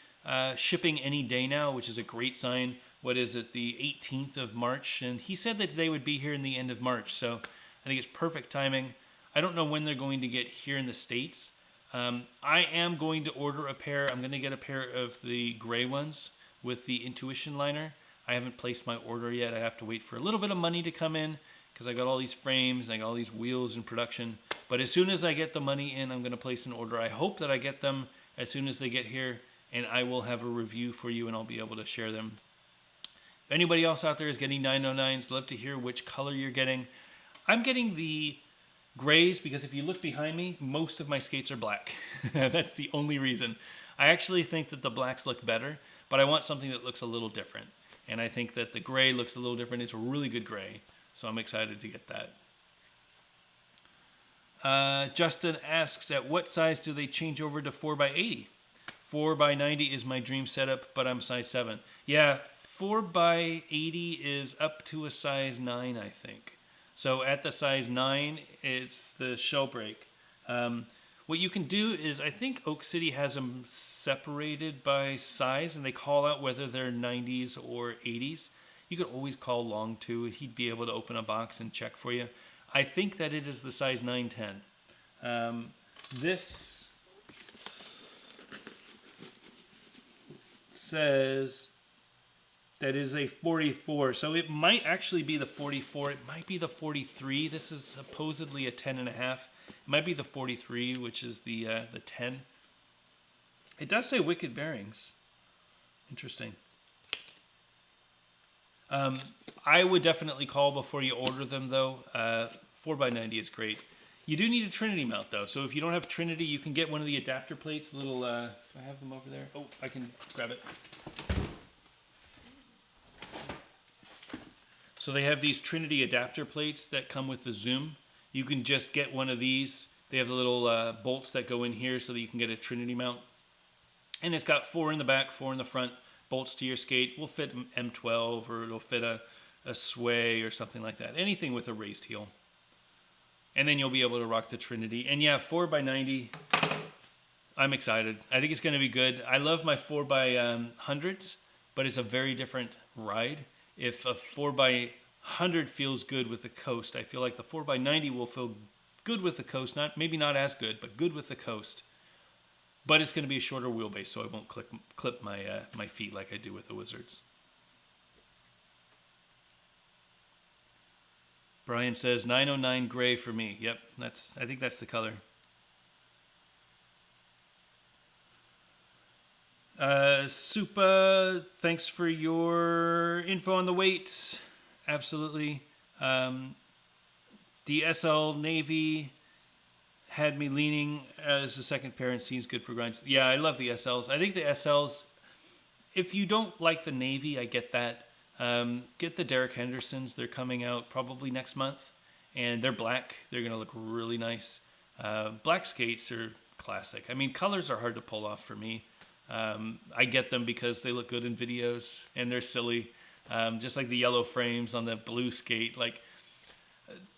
shipping any day now, which is a great sign. What is it, the 18th of March? And he said that they would be here in the end of March, so I think it's perfect timing. I don't know when they're going to get here in the States. I am going to order a pair. I'm going to get a pair of the gray ones with the Intuition liner. I haven't placed my order yet. I have to wait for a little bit of money to come in because I got all these frames and I got all these wheels in production. But as soon as I get the money in, I'm going to place an order. I hope that I get them as soon as they get here, and I will have a review for you and I'll be able to share them. If anybody else out there is getting 909s, love to hear which color you're getting. I'm getting the grays because if you look behind me, most of my skates are black. That's the only reason. I actually think that the blacks look better, but I want something that looks a little different. And I think that the gray looks a little different. It's a really good gray, so I'm excited to get that. Justin asks, at what size do they change over to 4x80? 4x90 is my dream setup, but I'm size 7. Yeah, 4x80 is up to a size 9, I think. So at the size 9, it's the shell break. What you can do is, I think Oak City has them separated by size, and they call out whether they're 90s or 80s. You could always call Long too. He'd be able to open a box and check for you. I think that it is the size 910. This says that is a 44, so it might actually be the 44. It might be the 43. This is supposedly a 10.5. It might be the 43, which is the 10. It does say Wicked Bearings. Interesting. I would definitely call before you order them, though. 4x90 is great. You do need a Trinity mount, though. So if you don't have Trinity, you can get one of the adapter plates. Little, do I have them over there? Oh, I can grab it. So they have these Trinity adapter plates that come with the Zoom. You can just get one of these. They have the little bolts that go in here so that you can get a Trinity mount. And it's got 4 in the back, 4 in the front. Bolts to your skate will fit M12, or it'll fit a sway or something like that. Anything with a raised heel. And then you'll be able to rock the Trinity. And yeah, 4x90, I'm excited. I think it's going to be good. I love my 4x100s, but it's a very different ride. If a 4x100 feels good with the coast, I feel like the 4x90 will feel good with the coast. Maybe not as good, but good with the coast. But it's going to be a shorter wheelbase, so I won't clip my feet like I do with the Wizards. Brian says 909 gray for me. Yep, I think that's the color. Supa, thanks for your info on the weight. absolutely. The SL Navy had me leaning as the second pair and seems good for grinds. Yeah, I love the SLs. I think the SLs, if you don't like the Navy, I get that. Get the Derek Hendersons. They're coming out probably next month, and they're black. They're going to look really nice. Black skates are classic. I mean, colors are hard to pull off for me. I get them because they look good in videos, and they're silly. Just like the yellow frames on the blue skate. Like,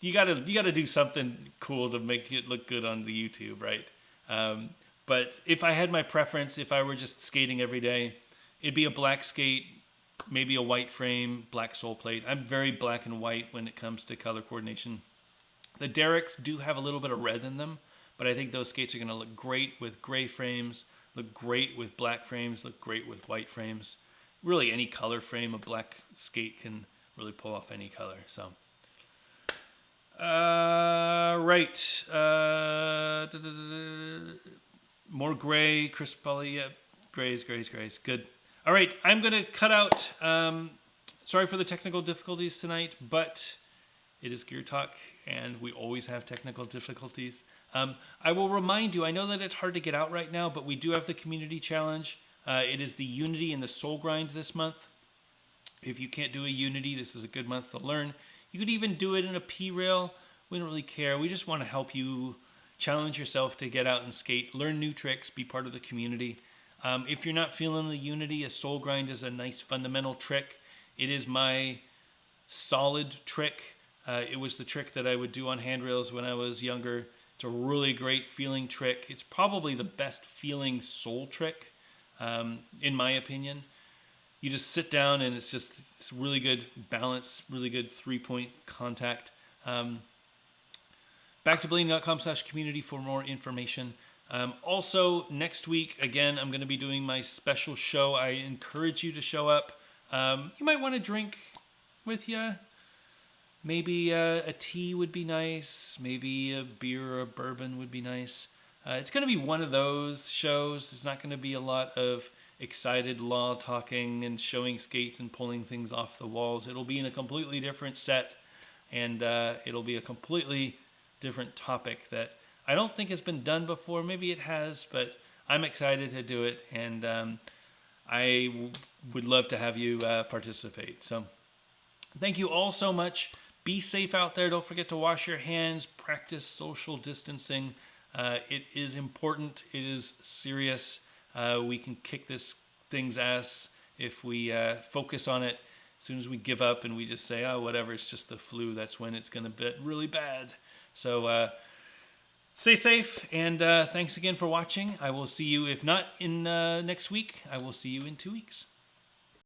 you gotta do something cool to make it look good on the YouTube, right? But if I had my preference, if I were just skating every day, it'd be a black skate, maybe a white frame, black sole plate. I'm very black and white when it comes to color coordination. The Derricks do have a little bit of red in them, but I think those skates are going to look great with gray frames, look great with black frames, look great with white frames. Really, any color frame, a black skate can really pull off any color. So, right. More gray, Chris Polly. Yeah, grays. Good. All right, I'm going to cut out. Sorry for the technical difficulties tonight, but it is Gear Talk, and we always have technical difficulties. I will remind you, I know that it's hard to get out right now, but we do have the community challenge. It is the Unity and the Soul Grind this month. If you can't do a Unity, this is a good month to learn. You could even do it in a P-Rail. We don't really care. We just want to help you challenge yourself to get out and skate, learn new tricks, be part of the community. If you're not feeling the Unity, a Soul Grind is a nice fundamental trick. It is my solid trick. It was the trick that I would do on handrails when I was younger. It's a really great feeling trick. It's probably the best feeling soul trick, in my opinion. You just sit down and it's really good balance, really good 3-point contact. Backtoblading.com/community for more information. Also, next week, again, I'm going to be doing my special show. I encourage you to show up. You might want to drink with you. Maybe a tea would be nice. Maybe a beer or a bourbon would be nice. It's going to be one of those shows. It's not going to be a lot of excited law talking and showing skates and pulling things off the walls. It'll be in a completely different set, and it'll be a completely different topic that I don't think has been done before. Maybe it has, but I'm excited to do it, and I would love to have you participate. So thank you all so much. Be safe out there. Don't forget to wash your hands. Practice social distancing. It is important. It is serious. We can kick this thing's ass if we focus on it. As soon as we give up and we just say, oh, whatever, it's just the flu, that's when it's going to be really bad. So stay safe, and thanks again for watching. I will see you, if not in next week, I will see you in 2 weeks.